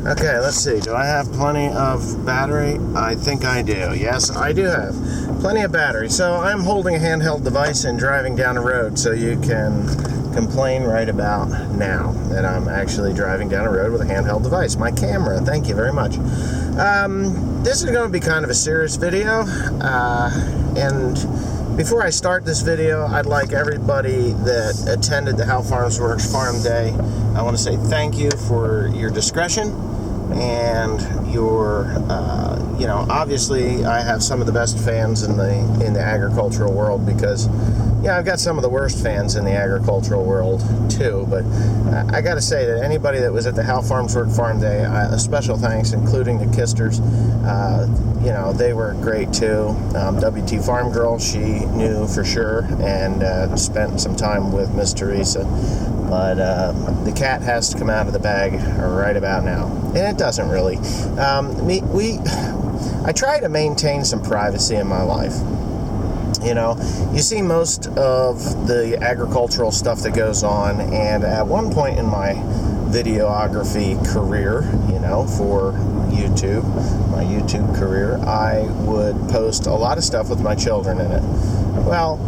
Okay, let's see. Do I have plenty of battery? I think I do. Yes, I do have plenty of battery. So I'm holding a handheld device and driving down the road, so you can complain right about now that I'm actually driving down a road with a handheld device. My camera, thank you very much. This is going to be kind of a serious video, and before I start this video, I'd like everybody that attended the How Farms Works Farm Day, I want to say thank you for your discretion and your, obviously I have some of the best fans in the agricultural world because, yeah, I've got some of the worst fans in the agricultural world too, but I got to say that anybody that was at the How Farms Work Farm Day, a special thanks, including the Kisters. They were great too. WT Farm Girl, she knew for sure and spent some time with Miss Teresa. But the cat has to come out of the bag right about now. And it doesn't really. I try to maintain some privacy in my life. You see most of the agricultural stuff that goes on, and at one point in my videography career, for YouTube, my YouTube career, I would post a lot of stuff with my children in it. Well,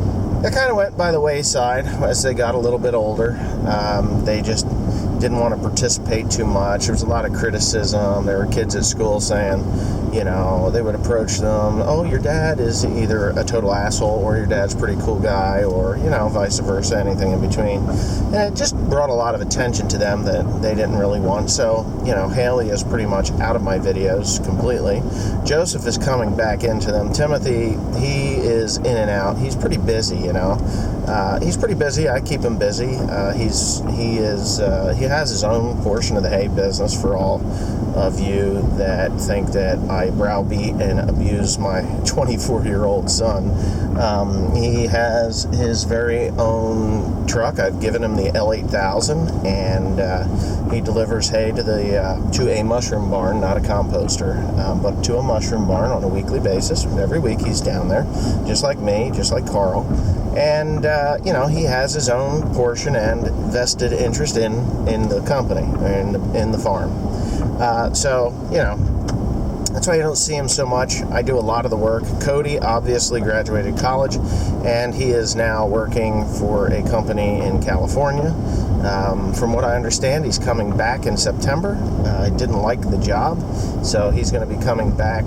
that kind of went by the wayside as they got a little bit older. They just didn't want to participate too much. There was a lot of criticism. There were kids at school saying, they would approach them, oh, your dad is either a total asshole or your dad's a pretty cool guy, or, vice versa, anything in between. And it just brought a lot of attention to them that they didn't really want. So, Haley is pretty much out of my videos completely. Joseph is coming back into them. Timothy, he is in and out. He's pretty busy, he's pretty busy. I keep him busy. He has his own portion of the hay business for all of you that think that I browbeat and abuse my 24-year-old son. He has his very own truck. I've given him the L8000, and he delivers hay to a mushroom barn, not a composter, but to a mushroom barn on a weekly basis. Every week he's down there, just like me, just like Carl. And, he has his own portion and vested interest in the company, in the farm. That's why you don't see him so much. I do a lot of the work. Cody obviously graduated college, and he is now working for a company in California. From what I understand, he's coming back in September. I didn't like the job, so he's going to be coming back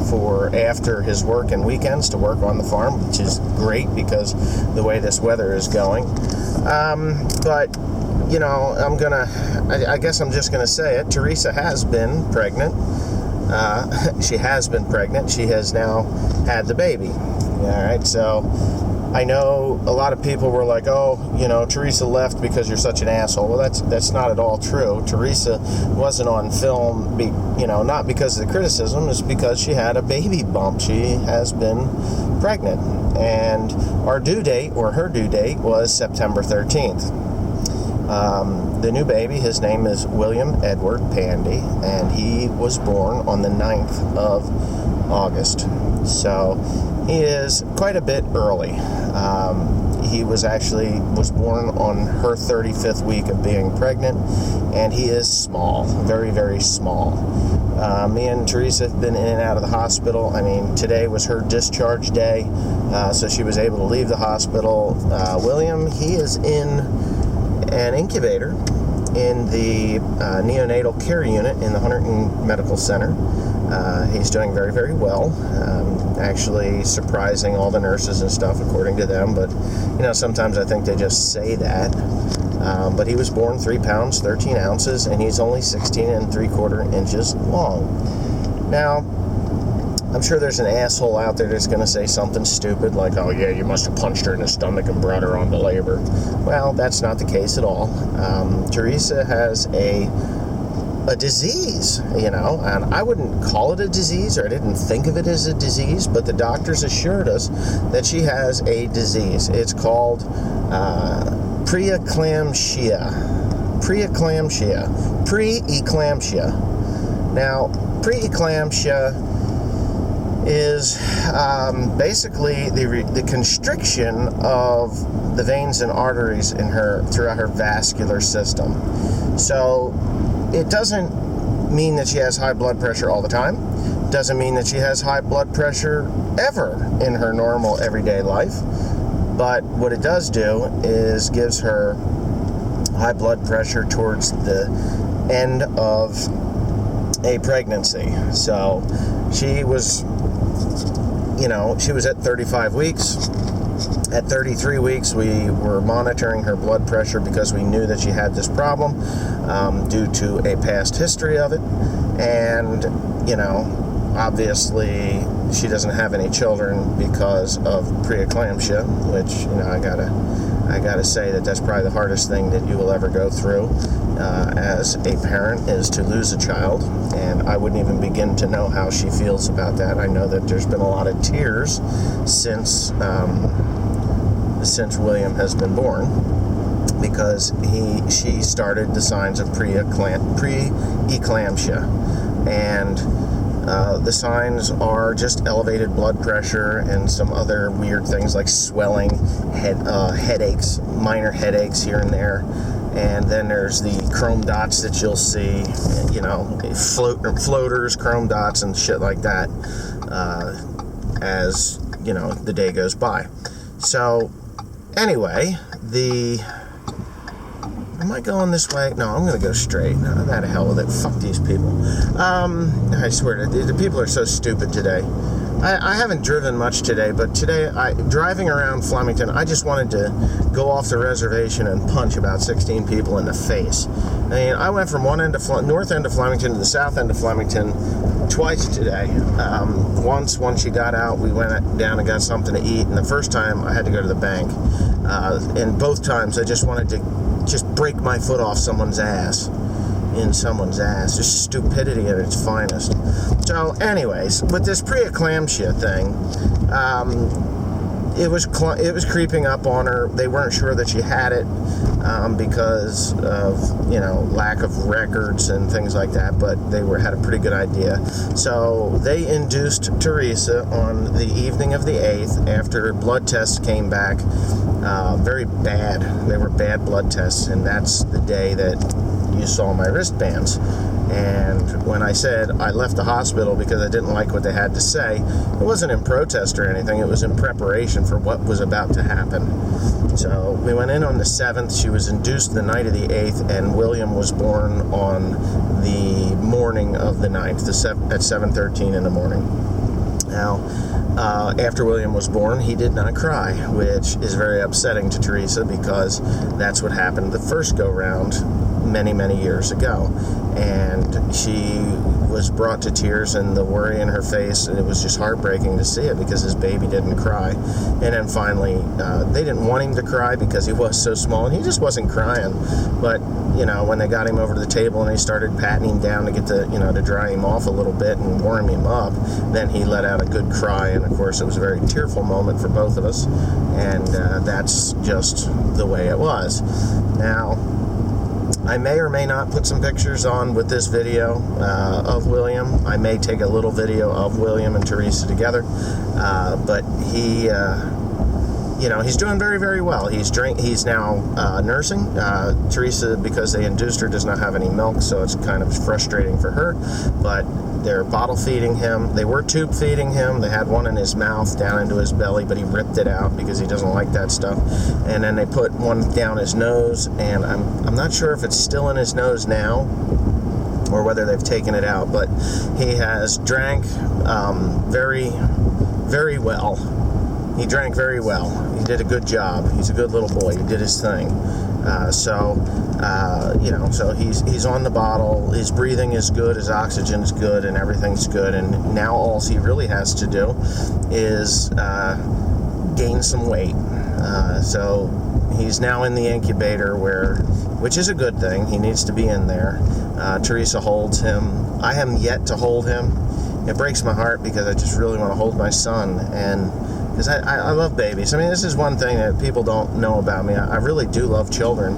for after his work and weekends to work on the farm, which is great because the way this weather is going. I guess I'm just going to say it. Teresa has been pregnant. She has been pregnant. She has now had the baby. All right, so I know a lot of people were like, oh, Teresa left because you're such an asshole. Well, that's not at all true. Teresa wasn't on film, not because of the criticism. It's because she had a baby bump. She has been pregnant. And her due date was September 13th. The new baby, his name is William Edward Pandy, and he was born on the 9th of August. So he is quite a bit early. He was born on her 35th week of being pregnant, and he is small, very, very small. Me and Teresa have been in and out of the hospital. Today was her discharge day, so she was able to leave the hospital. William, he is in an incubator in the neonatal care unit in the Huntington Medical Center. He's doing very, very well, actually surprising all the nurses and stuff, according to them, but, sometimes I think they just say that. But he was born 3 pounds, 13 ounces, and he's only 16 3/4 inches long. Now, I'm sure there's an asshole out there that's going to say something stupid like, oh yeah, you must have punched her in the stomach and brought her on to labor. Well, that's not the case at all. Teresa has a disease, and I wouldn't call it a disease, or I didn't think of it as a disease, but the doctors assured us that she has a disease. It's called preeclampsia. Now, preeclampsia is basically the constriction of the veins and arteries in her throughout her vascular system. So it doesn't mean that she has high blood pressure all the time. Doesn't mean that she has high blood pressure ever in her normal everyday life. But what it does do is gives her high blood pressure towards the end of a pregnancy. So she was at 35 weeks. At 33 weeks, we were monitoring her blood pressure because we knew that she had this problem due to a past history of it. And, obviously she doesn't have any children because of preeclampsia, which, I gotta say that's probably the hardest thing that you will ever go through as a parent, is to lose a child. And I wouldn't even begin to know how she feels about that. I know that there's been a lot of tears since William has been born, because she started the signs of preeclampsia, and the signs are just elevated blood pressure and some other weird things like swelling, headaches, minor headaches here and there. And then there's the chrome dots that you'll see, floaters, chrome dots, and shit like that, as the day goes by. So anyway, am I going this way? No, I'm going to go straight. No, that to hell with it. Fuck these people. I swear, the people are so stupid today. I haven't driven much today, but today, driving around Flemington, I just wanted to go off the reservation and punch about 16 people in the face. I mean, I went from one end of north end of Flemington to the south end of Flemington twice today. Once she got out, we went down and got something to eat, and the first time I had to go to the bank. And both times I just wanted to break my foot off someone's ass. Just stupidity at its finest. So anyways, with this preeclampsia thing, it was creeping up on her. They weren't sure that she had it because of lack of records and things like that, but they had a pretty good idea. So they induced Teresa on the evening of the 8th after blood tests came back very bad. They were bad blood tests, and that's the day that you saw my wristbands. And when I said I left the hospital because I didn't like what they had to say, it wasn't in protest or anything. It was in preparation for what was about to happen. So we went in on the 7th. She was induced the night of the 8th, and William was born on the morning of the 9th, at 7:13 in the morning. Now, after William was born, he did not cry, which is very upsetting to Teresa, because that's what happened the first go-round many, many years ago. And she was brought to tears, and the worry in her face, and it was just heartbreaking to see it, because his baby didn't cry. And then finally, they didn't want him to cry because he was so small, and he just wasn't crying. But, when they got him over to the table and they started patting him down to get to dry him off a little bit and warm him up, then he let out a good cry. And of course, it was a very tearful moment for both of us. And that's just the way it was. Now, I may or may not put some pictures on with this video of William. I may take a little video of William and Teresa together, but he, he's doing very, very well. He's now nursing. Teresa, because they induced her, does not have any milk, so it's kind of frustrating for her. But they're bottle feeding him. They were tube feeding him. They had one in his mouth down into his belly, but he ripped it out because he doesn't like that stuff. And then they put one down his nose, and I'm not sure if it's still in his nose now or whether they've taken it out, but he has drank very, very well. He drank very well. He did a good job. He's a good little boy. He did his thing. So he's on the bottle. His breathing is good. His oxygen is good, and everything's good. And now all he really has to do is gain some weight. So he's now in the incubator, which is a good thing. He needs to be in there. Teresa holds him. I am yet to hold him. It breaks my heart because I just really want to hold my son, and because I love babies. I mean, this is one thing that people don't know about me. I really do love children.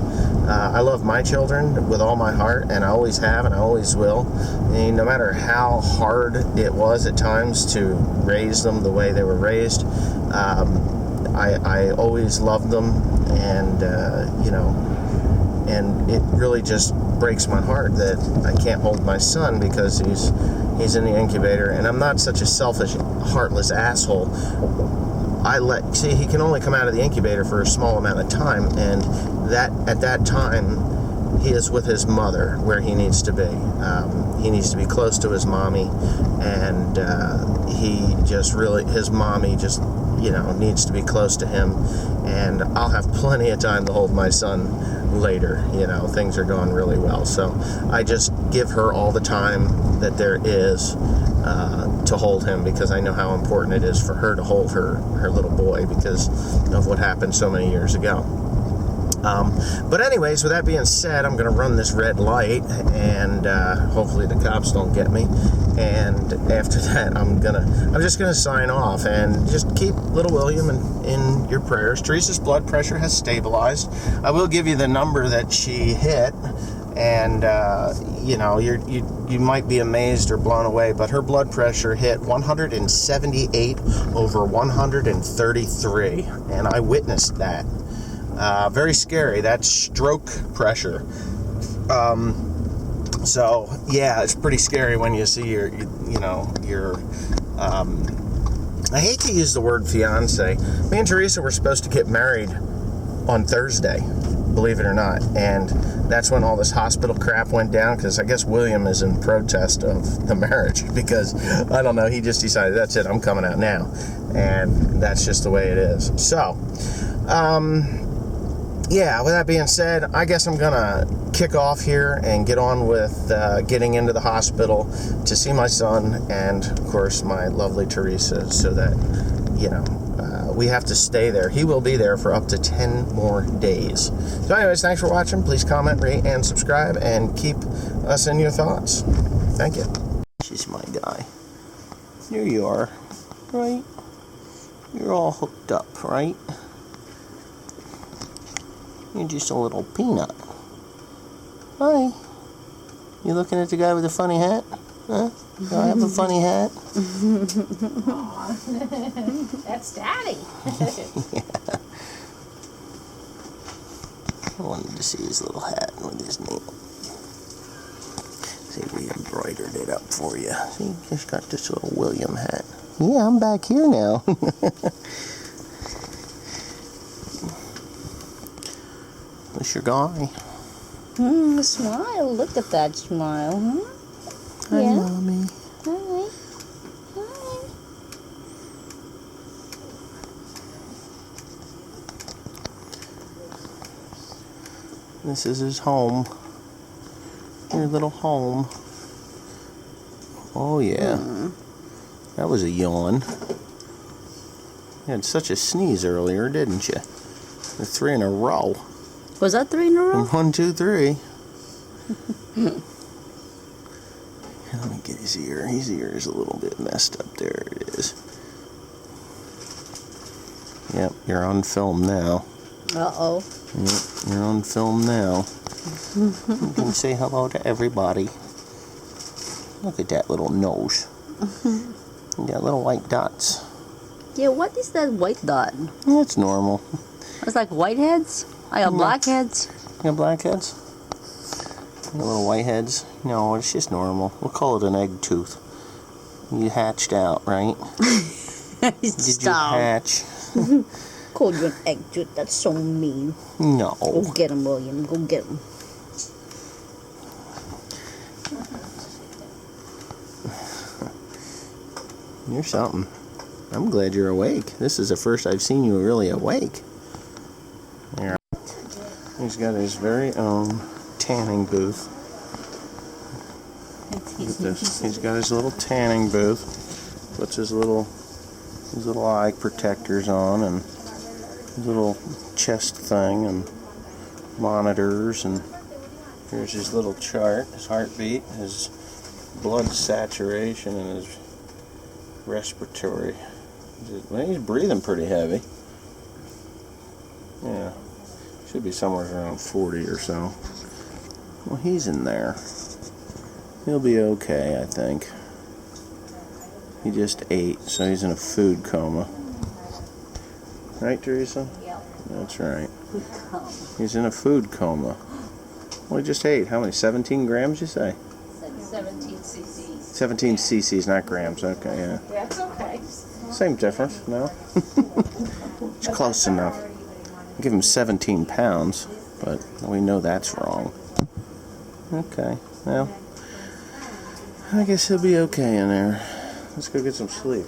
I love my children with all my heart, and I always have, and I always will. I mean, no matter how hard it was at times to raise them the way they were raised, I always loved them, and and it really just breaks my heart that I can't hold my son because he's in the incubator, and I'm not such a selfish, heartless asshole. He can only come out of the incubator for a small amount of time, and at that time, he is with his mother where he needs to be. He needs to be close to his mommy, and his mommy just, needs to be close to him, and I'll have plenty of time to hold my son later. Things are going really well, so I just give her all the time that there is to hold him, because I know how important it is for her to hold her little boy because of what happened so many years ago. But anyways, with that being said, I'm going to run this red light, and hopefully the cops don't get me. And after that, I'm just gonna sign off, and just keep little William in your prayers. Teresa's blood pressure has stabilized. I will give you the number that she hit, and you might be amazed or blown away, but her blood pressure hit 178 over 133, and I witnessed that. Very scary. That's stroke pressure. So yeah, it's pretty scary when you see your I hate to use the word fiance. Me and Teresa were supposed to get married on Thursday, believe it or not, and that's when all this hospital crap went down, because I guess William is in protest of the marriage, because I don't know, he just decided, that's it, I'm coming out now, and that's just the way it is. So yeah, with that being said, I guess I'm gonna kick off here and get on with getting into the hospital to see my son and, of course, my lovely Teresa, so that, we have to stay there. He will be there for up to 10 more days. So anyways, thanks for watching. Please comment, rate, and subscribe, and keep us in your thoughts. Thank you. She's my guy. Here you are, right? You're all hooked up, right? You're just a little peanut. Hi. You looking at the guy with the funny hat? Huh? Do I have a funny hat? That's Daddy. Yeah. I wanted to see his little hat with his name. See, we embroidered it up for you. See, just got this little William hat. Yeah, I'm back here now. That's your guy. Smile. Look at that smile, huh? Hi, yeah. Mommy. Hi. Hi. This is his home. Your little home. Oh, yeah. That was a yawn. You had such a sneeze earlier, didn't you? The 3 in a row. Was that 3 in a row? 1, 2, 3. Let me get his ear. His ear is a little bit messed up. There it is. Yep, you're on film now. Uh-oh. Yep, you're on film now. You can say hello to everybody. Look at that little nose. You got little white dots. Yeah, what is that white dot? That's normal. It's like whiteheads? I got blackheads. You got blackheads? You got little whiteheads? No, it's just normal. We'll call it an egg tooth. You hatched out, right? Did you hatch? Called you an egg tooth. That's so mean. No. Go get him, William. Go get him. You're something. I'm glad you're awake. This is the first I've seen you really awake. Here. He's got his very own tanning booth. Look at this. He's got his little tanning booth. Puts his little eye protectors on, and his little chest thing, and monitors, and here's his little chart, his heartbeat, his blood saturation, and his respiratory. Well, he's breathing pretty heavy. Yeah. Should be somewhere around 40 or so. Well, he's in there. He'll be okay, I think. He just ate, so he's in a food coma. Right, Teresa? Yep. That's right. Food coma. He's in a food coma. We just ate. How many? 17 grams, you say? 17 cc's. 17 cc's, not grams. Okay, yeah. That's okay. Same difference, no? It's close enough. I give him 17 pounds, but we know that's wrong. Okay, well, I guess he'll be okay in there. Let's go get some sleep.